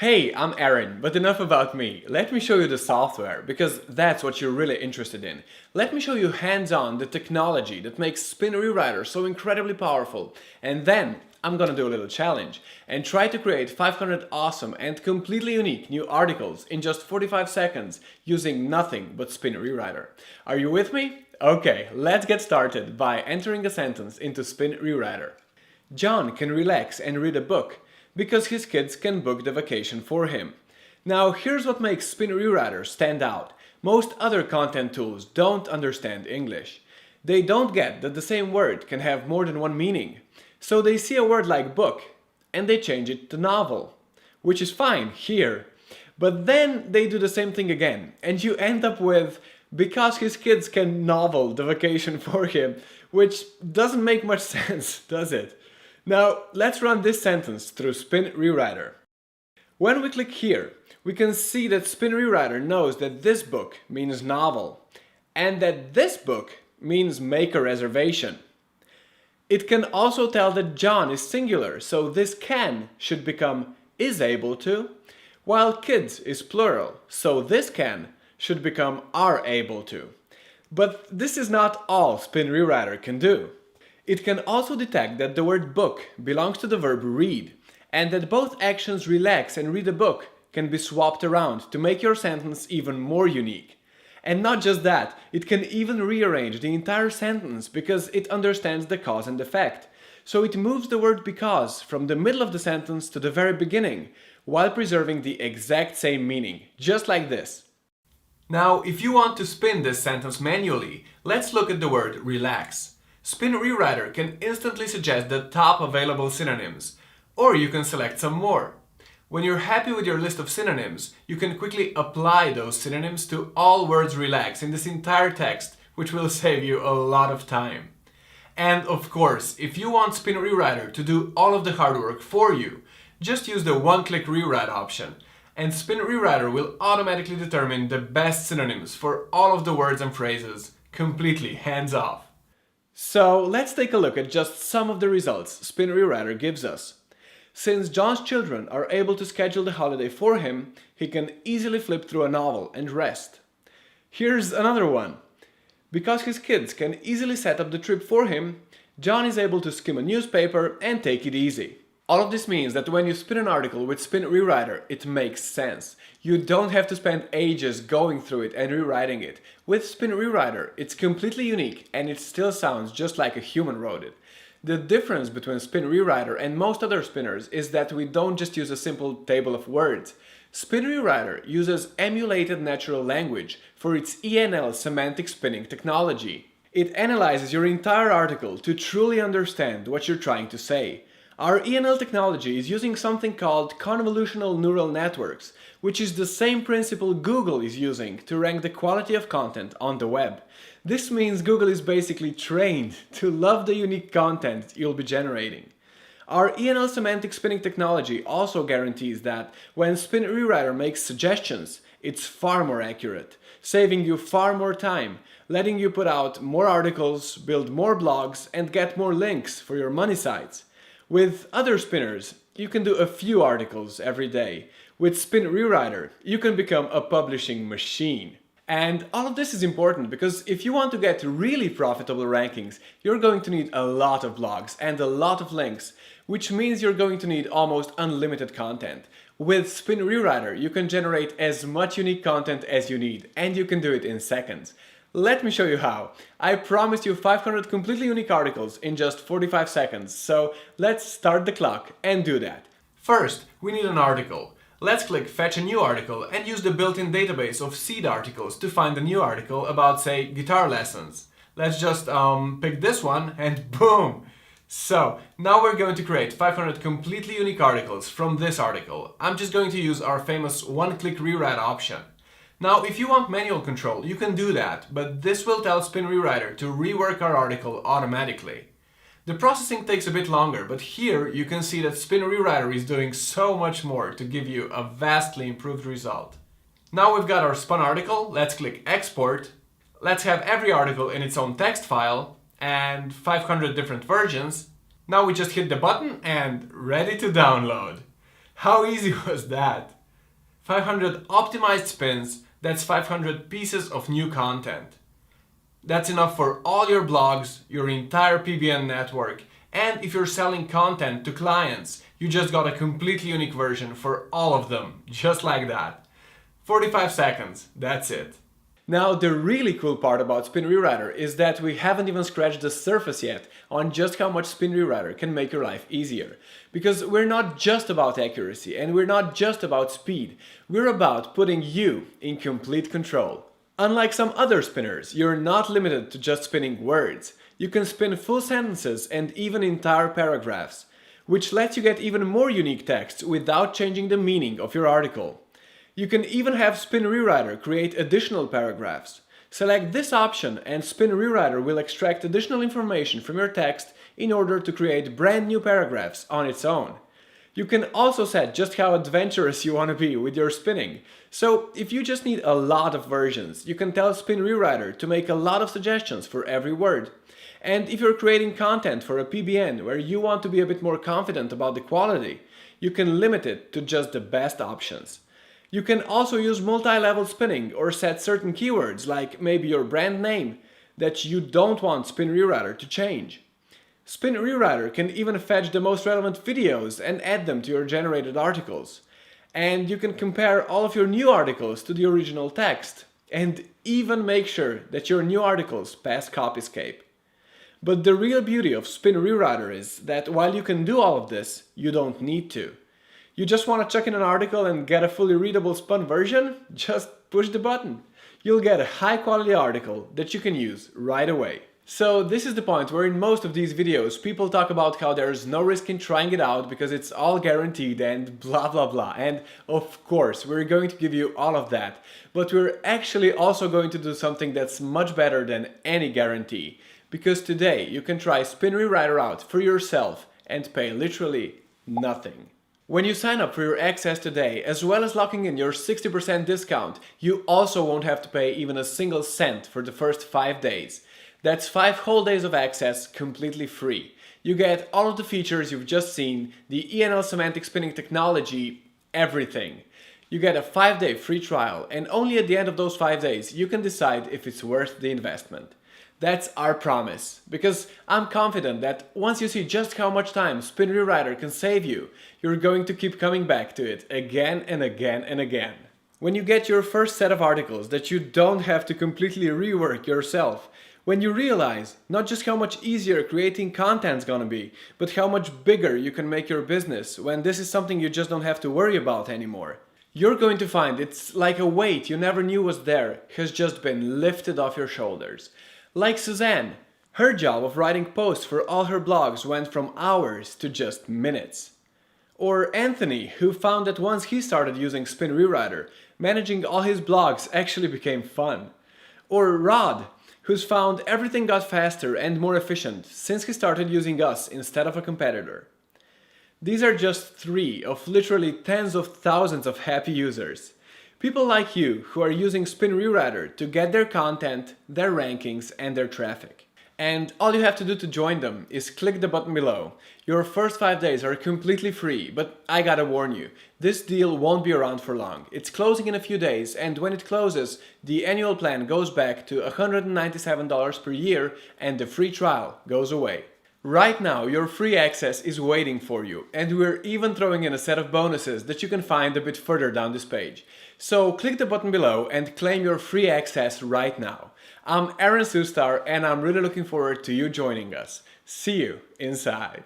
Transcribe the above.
Hey, I'm Aaron, but enough about me. Let me show you the software, because that's what you're really interested in. Let me show you hands-on the technology that makes Spin Rewriter so incredibly powerful. And then I'm gonna do a little challenge and try to create 500 awesome and completely unique new articles in just 45 seconds using nothing but Spin Rewriter. Are you with me? Okay, let's get started by entering a sentence into Spin Rewriter. John can relax and read a book because his kids can book the vacation for him. Now here's what makes Spin Rewriter stand out. Most other content tools don't understand English. They don't get that the same word can have more than one meaning. So they see a word like book and they change it to novel, which is fine here. But then they do the same thing again and you end up with because his kids can novel the vacation for him, which doesn't make much sense, does it? Now, let's run this sentence through Spin Rewriter. When we click here, we can see that Spin Rewriter knows that this book means novel, and that this book means make a reservation. It can also tell that John is singular, so this can should become is able to, while kids is plural, so this can should become are able to. But this is not all Spin Rewriter can do. It can also detect that the word book belongs to the verb read, and that both actions relax and read a book can be swapped around to make your sentence even more unique. And not just that, it can even rearrange the entire sentence because it understands the cause and effect. So it moves the word because from the middle of the sentence to the very beginning, while preserving the exact same meaning, just like this. Now, if you want to spin this sentence manually, let's look at the word relax. Spin Rewriter can instantly suggest the top available synonyms, or you can select some more. When you're happy with your list of synonyms, you can quickly apply those synonyms to all words relax in this entire text, which will save you a lot of time. And of course, if you want Spin Rewriter to do all of the hard work for you, just use the one-click rewrite option, and Spin Rewriter will automatically determine the best synonyms for all of the words and phrases, completely hands-off. So let's take a look at just some of the results Spin Rewriter gives us. Since John's children are able to schedule the holiday for him, he can easily flip through a novel and rest. Here's another one. Because his kids can easily set up the trip for him, John is able to skim a newspaper and take it easy. All of this means that when you spin an article with Spin Rewriter, it makes sense. You don't have to spend ages going through it and rewriting it. With Spin Rewriter, it's completely unique and it still sounds just like a human wrote it. The difference between Spin Rewriter and most other spinners is that we don't just use a simple table of words. Spin Rewriter uses emulated natural language for its ENL semantic spinning technology. It analyzes your entire article to truly understand what you're trying to say. Our ENL technology is using something called convolutional neural networks, which is the same principle Google is using to rank the quality of content on the web. This means Google is basically trained to love the unique content you'll be generating. Our ENL semantic spinning technology also guarantees that when Spin Rewriter makes suggestions, it's far more accurate, saving you far more time, letting you put out more articles, build more blogs, and get more links for your money sites. With other spinners, you can do a few articles every day. With Spin Rewriter, you can become a publishing machine. And all of this is important because if you want to get really profitable rankings, you're going to need a lot of blogs and a lot of links, which means you're going to need almost unlimited content. With Spin Rewriter, you can generate as much unique content as you need, and you can do it in seconds. Let me show you how. I promised you 500 completely unique articles in just 45 seconds, so let's start the clock and do that. First, we need an article. Let's click Fetch a new article and use the built-in database of seed articles to find a new article about, say, guitar lessons. Let's just pick this one and boom! So, now we're going to create 500 completely unique articles from this article. I'm just going to use our famous one-click rewrite option. Now, if you want manual control, you can do that, but this will tell Spin Rewriter to rework our article automatically. The processing takes a bit longer, but here you can see that Spin Rewriter is doing so much more to give you a vastly improved result. Now we've got our spun article, let's click Export. Let's have every article in its own text file and 500 different versions. Now we just hit the button and ready to download. How easy was that? 500 optimized spins, that's 500 pieces of new content. That's enough for all your blogs, your entire PBN network, and if you're selling content to clients, you just got a completely unique version for all of them, just like that. 45 seconds, that's it. Now, the really cool part about Spin Rewriter is that we haven't even scratched the surface yet on just how much Spin Rewriter can make your life easier. Because we're not just about accuracy and we're not just about speed, we're about putting you in complete control. Unlike some other spinners, you're not limited to just spinning words. You can spin full sentences and even entire paragraphs, which lets you get even more unique text without changing the meaning of your article. You can even have Spin Rewriter create additional paragraphs. Select this option and Spin Rewriter will extract additional information from your text in order to create brand new paragraphs on its own. You can also set just how adventurous you want to be with your spinning. So if you just need a lot of versions, you can tell Spin Rewriter to make a lot of suggestions for every word. And if you're creating content for a PBN where you want to be a bit more confident about the quality, you can limit it to just the best options. You can also use multi-level spinning or set certain keywords like maybe your brand name that you don't want Spin Rewriter to change. Spin Rewriter can even fetch the most relevant videos and add them to your generated articles. And you can compare all of your new articles to the original text and even make sure that your new articles pass Copyscape. But the real beauty of Spin Rewriter is that while you can do all of this, you don't need to. You just want to chuck in an article and get a fully readable spun version? Just push the button. You'll get a high quality article that you can use right away. So this is the point where in most of these videos people talk about how there's no risk in trying it out because it's all guaranteed and blah blah blah. And of course we're going to give you all of that, but we're actually also going to do something that's much better than any guarantee. Because today you can try Spin Rewriter out for yourself and pay literally nothing. When you sign up for your access today, as well as locking in your 60% discount, you also won't have to pay even a single cent for the first 5 days. That's 5 whole days of access completely free. You get all of the features you've just seen, the ENL semantic spinning technology, everything. You get a 5-day free trial, and only at the end of those 5 days you can decide if it's worth the investment. That's our promise, because I'm confident that once you see just how much time Spin Rewriter can save you, you're going to keep coming back to it again and again and again. When you get your first set of articles that you don't have to completely rework yourself, when you realize not just how much easier creating content's gonna be, but how much bigger you can make your business when this is something you just don't have to worry about anymore, you're going to find it's like a weight you never knew was there has just been lifted off your shoulders. Like Suzanne, her job of writing posts for all her blogs went from hours to just minutes. Or Anthony, who found that once he started using Spin Rewriter, managing all his blogs actually became fun. Or Rod, who's found everything got faster and more efficient since he started using us instead of a competitor. These are just 3 of literally tens of thousands of happy users. People like you who are using Spin Rewriter to get their content, their rankings and their traffic. And all you have to do to join them is click the button below. Your first 5 days are completely free, but I gotta warn you, this deal won't be around for long. It's closing in a few days, and when it closes, the annual plan goes back to $197 per year and the free trial goes away. Right now, your free access is waiting for you, and we're even throwing in a set of bonuses that you can find a bit further down this page. So click the button below and claim your free access right now. I'm Aaron Sustar and I'm really looking forward to you joining us. See you inside.